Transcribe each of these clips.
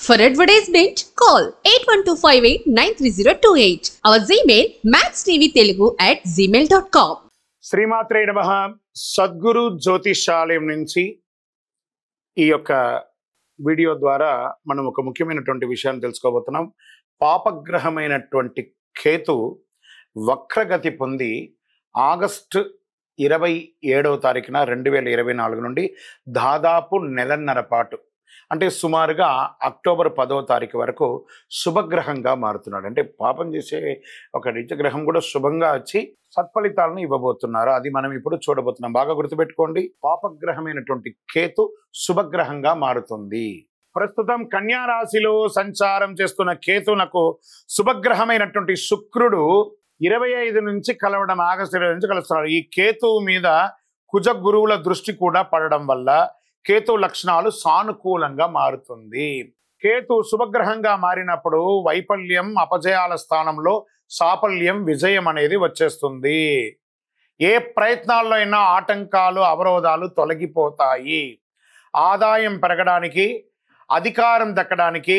For advertisement, call 8125893028. Our Gmail maxtvtelugu@gmail.com. శ్రీమాత్రే నమః. సద్గురు జ్యోతిషాలయం నుంచి ఈ యొక్క వీడియో ద్వారా మనం ఒక ముఖ్యమైనటువంటి విషయాన్ని తెలుసుకోబోతున్నాం. పాపగ్రహమైనటువంటి కేతు వక్రగతి పొంది ఆగస్టు 27వ తారీఖున 2024 నుండి దాదాపు నెలన్నర పాటు అంటే సుమారుగా అక్టోబర్ 10వ తారీఖు వరకు శుభగ్రహంగా మారుతున్నాడు. అంటే పాపం చేసే ఒక నిత్యగ్రహం కూడా శుభంగా వచ్చి సత్ఫలితాలను ఇవ్వబోతున్నారు. అది మనం ఇప్పుడు చూడబోతున్నాం. బాగా గుర్తుపెట్టుకోండి, పాపగ్రహమైనటువంటి కేతు శుభగ్రహంగా మారుతుంది. ప్రస్తుతం కన్యా రాశిలో సంచారం చేస్తున్న కేతునకు శుభగ్రహమైనటువంటి శుక్రుడు 25 నుంచి కలవడం, ఆగస్టు 20 నుంచి కలుస్తున్నాడు. ఈ కేతువు మీద కుజ గురువుల దృష్టి కూడా పడడం వల్ల కేతు లక్షణాలు సానుకూలంగా మారుతుంది. కేతు శుభగ్రహంగా మారినప్పుడు వైఫల్యం, అపజయాల స్థానంలో సాఫల్యం, విజయం అనేది వచ్చేస్తుంది. ఏ ప్రయత్నాల్లో అయినా ఆటంకాలు, అవరోధాలు తొలగిపోతాయి. ఆదాయం పెరగడానికి, అధికారం దక్కడానికి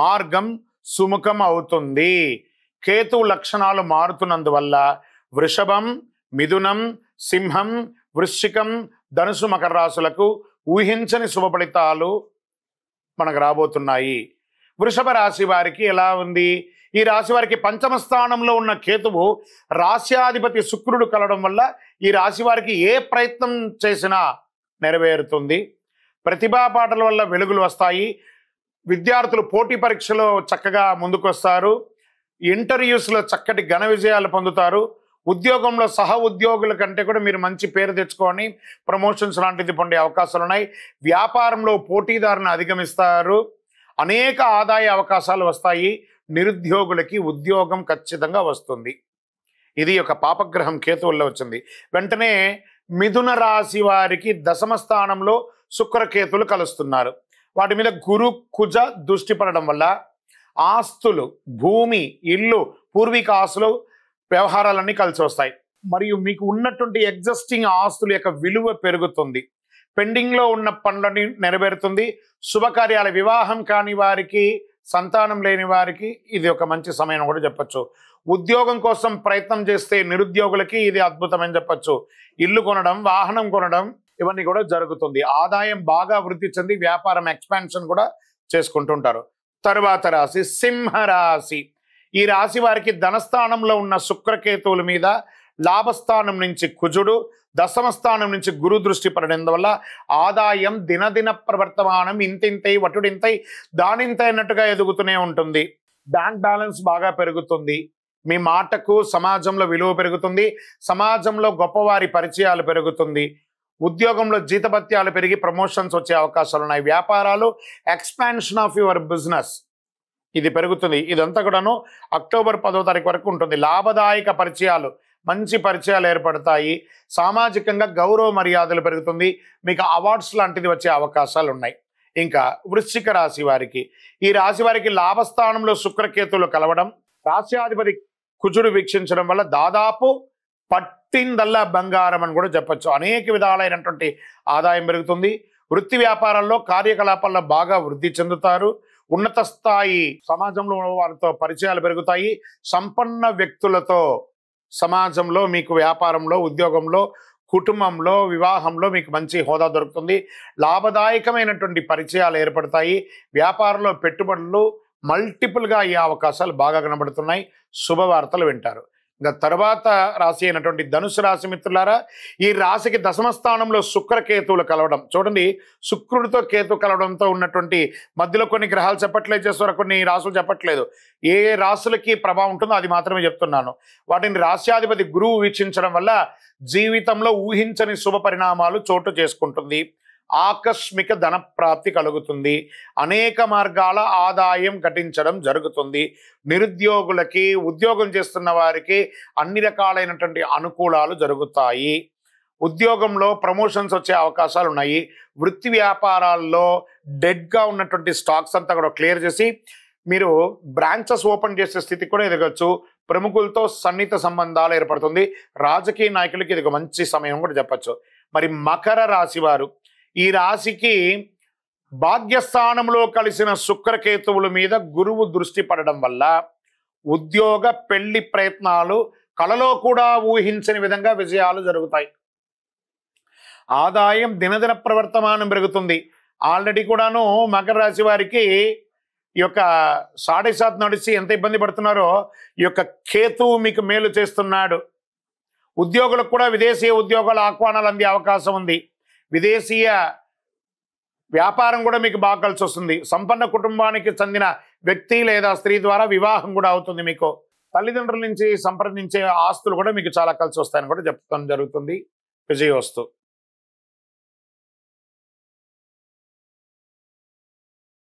మార్గం సుముఖం అవుతుంది. కేతు లక్షణాలు మారుతున్నందువల్ల వృషభం, మిథునం, సింహం, వృశ్చికం, ధనుసు, మకర రాశులకు ఊహించని శుభ ఫలితాలు మనకు రాబోతున్నాయి. వృషభ రాశి వారికి ఎలా ఉంది? ఈ రాశి వారికి పంచమ స్థానంలో ఉన్న కేతువు రాశ్యాధిపతి శుక్రుడు కలవడం వల్ల ఈ రాశి వారికి ఏ ప్రయత్నం చేసినా నెరవేరుతుంది. ప్రతిభా పాటల వల్ల వెలుగులు వస్తాయి. విద్యార్థులు పోటీ పరీక్షలో చక్కగా ముందుకొస్తారు. ఇంటర్వ్యూస్లో చక్కటి ఘన విజయాలు పొందుతారు. ఉద్యోగంలో సహ ఉద్యోగుల కంటే కూడా మీరు మంచి పేరు తెచ్చుకొని ప్రమోషన్స్ లాంటిది పొందే అవకాశాలు ఉన్నాయి. వ్యాపారంలో పోటీదారులను అధిగమిస్తారు. అనేక ఆదాయ అవకాశాలు వస్తాయి. నిరుద్యోగులకి ఉద్యోగం ఖచ్చితంగా వస్తుంది. ఇది ఒక పాపగ్రహం కేతువుల్లో వచ్చింది. వెంటనే మిథున రాశి వారికి దశమ స్థానంలో శుక్రకేతులు కలుస్తున్నారు. వాటి మీద గురు కుజ దృష్టి పడడం వల్ల ఆస్తులు, భూమి, ఇల్లు, పూర్వీక ఆస్తులు, వ్యవహారాలన్నీ కలిసి వస్తాయి. మరియు మీకు ఉన్నటువంటి ఎగ్జిస్టింగ్ ఆస్తుల యొక్క విలువ పెరుగుతుంది. పెండింగ్లో ఉన్న పనులని నెరవేరుతుంది. శుభకార్యాల, వివాహం కాని వారికి, సంతానం లేని వారికి ఇది ఒక మంచి సమయం కూడా చెప్పచ్చు. ఉద్యోగం కోసం ప్రయత్నం చేస్తే నిరుద్యోగులకి ఇది అద్భుతమని చెప్పచ్చు. ఇల్లు కొనడం, వాహనం కొనడం ఇవన్నీ కూడా జరుగుతుంది. ఆదాయం బాగా వృద్ధి చెంది వ్యాపారం ఎక్స్పాన్షన్ కూడా చేసుకుంటుంటారు. తరువాత రాశి సింహరాశి. ఈ రాశి వారికి ధనస్థానంలో ఉన్న శుక్రకేతువుల మీద లాభస్థానం నుంచి కుజుడు, దశమ స్థానం నుంచి గురు దృష్టి పడడం వల్ల ఆదాయం దినదిన ప్రవర్తమానం ఇంతింతై వటుడింతై దానింతై అన్నట్టుగా ఎదుగుతూనే ఉంటుంది. బ్యాంక్ బ్యాలెన్స్ బాగా పెరుగుతుంది. మీ మాటకు సమాజంలో విలువ పెరుగుతుంది. సమాజంలో గొప్పవారి పరిచయాలు పెరుగుతుంది. ఉద్యోగంలో జీతభత్యాలు పెరిగి ప్రమోషన్స్ వచ్చే అవకాశాలు ఉన్నాయి. వ్యాపారాలు, ఎక్స్పాన్షన్ ఆఫ్ యువర్ బిజినెస్ ఇది పెరుగుతుంది. ఇదంతా కూడాను అక్టోబర్ 10వ తారీఖు వరకు ఉంటుంది. లాభదాయక పరిచయాలు, మంచి పరిచయాలు ఏర్పడతాయి. సామాజికంగా గౌరవ మర్యాదలు పెరుగుతుంది. మీకు అవార్డ్స్ లాంటిది వచ్చే అవకాశాలు ఉన్నాయి. ఇంకా వృశ్చిక రాశి వారికి, ఈ రాశి వారికి లాభస్థానంలో శుక్రకేతువులు కలవడం, రాశ్యాధిపతి కుజుడు వీక్షించడం వల్ల దాదాపు పట్టిందల్లా బంగారం అని కూడా చెప్పచ్చు. అనేక విధాలైనటువంటి ఆదాయం పెరుగుతుంది. వృత్తి వ్యాపారాల్లో, కార్యకలాపాల్లో బాగా వృద్ధి చెందుతారు. ఉన్నత స్థాయి సమాజంలో వారితో పరిచయాలు పెరుగుతాయి. సంపన్న వ్యక్తులతో సమాజంలో మీకు వ్యాపారంలో, ఉద్యోగంలో, కుటుంబంలో, వివాహంలో మీకు మంచి హోదా దొరుకుతుంది. లాభదాయకమైనటువంటి పరిచయాలు ఏర్పడతాయి. వ్యాపారంలో పెట్టుబడులు మల్టిపుల్గా అయ్యే అవకాశాలు బాగా కనబడుతున్నాయి. శుభవార్తలు వింటారు. ఇంకా తర్వాత రాశి అయినటువంటి ధనుసు రాశి మిత్రులారా, ఈ రాశికి దశమ స్థానంలో శుక్రకేతువులు కలవడం. చూడండి, శుక్రుడితో కేతు కలవడంతో ఉన్నటువంటి మధ్యలో కొన్ని గ్రహాలు చెప్పట్లేదు, చేస్తారు కొన్ని రాశులు చెప్పట్లేదు. ఏ రాశులకి ప్రభావం ఉంటుందో అది మాత్రమే చెప్తున్నాను. వాటిని రాశ్యాధిపతి గురువు వీక్షించడం వల్ల జీవితంలో ఊహించని శుభ పరిణామాలు చోటు చేసుకుంటుంది. ఆకస్మిక ధన ప్రాప్తి కలుగుతుంది. అనేక మార్గాల ఆదాయం ఘటించడం జరుగుతుంది. నిరుద్యోగులకి, ఉద్యోగం చేస్తున్న వారికి అన్ని రకాలైనటువంటి అనుకూలాలు జరుగుతాయి. ఉద్యోగంలో ప్రమోషన్స్ వచ్చే అవకాశాలు ఉన్నాయి. వృత్తి వ్యాపారాల్లో డెడ్గా ఉన్నటువంటి స్టాక్స్ అంతా కూడా క్లియర్ చేసి మీరు బ్రాంచెస్ ఓపెన్ చేసే స్థితి కూడా ఎదగచ్చు. ప్రముఖులతో సన్నిహిత సంబంధాలు ఏర్పడుతుంది. రాజకీయ నాయకులకి ఇది ఒక మంచి సమయం కూడా చెప్పచ్చు. మరి మకర రాశి వారు, ఈ రాశికి భాగ్యస్థానంలో కలిసిన శుక్రకేతువుల మీద గురువు దృష్టి పడడం వల్ల ఉద్యోగ పెళ్లి ప్రయత్నాలు కలలో కూడా ఊహించని విధంగా విజయాలు జరుగుతాయి. ఆదాయం దినదిన ప్రవర్తమానం పెరుగుతుంది. ఆల్రెడీ కూడాను మకర రాశి వారికి ఈ యొక్క 7.5 నడిచి ఎంత ఇబ్బంది పడుతున్నారో ఈ యొక్క కేతువు మీకు మేలు చేస్తున్నాడు. ఉద్యోగులకు కూడా విదేశీయ ఉద్యోగాల ఆహ్వానాలు అందే అవకాశం ఉంది. విదేశీయ వ్యాపారం కూడా మీకు బాగా కలిసి వస్తుంది. సంపన్న కుటుంబానికి చెందిన వ్యక్తి లేదా స్త్రీ ద్వారా వివాహం కూడా అవుతుంది. మీకు తల్లిదండ్రుల నుంచి సంప్రదించే ఆస్తులు కూడా మీకు చాలా కలిసి వస్తాయని కూడా చెప్పడం జరుగుతుంది. విజయోస్తు.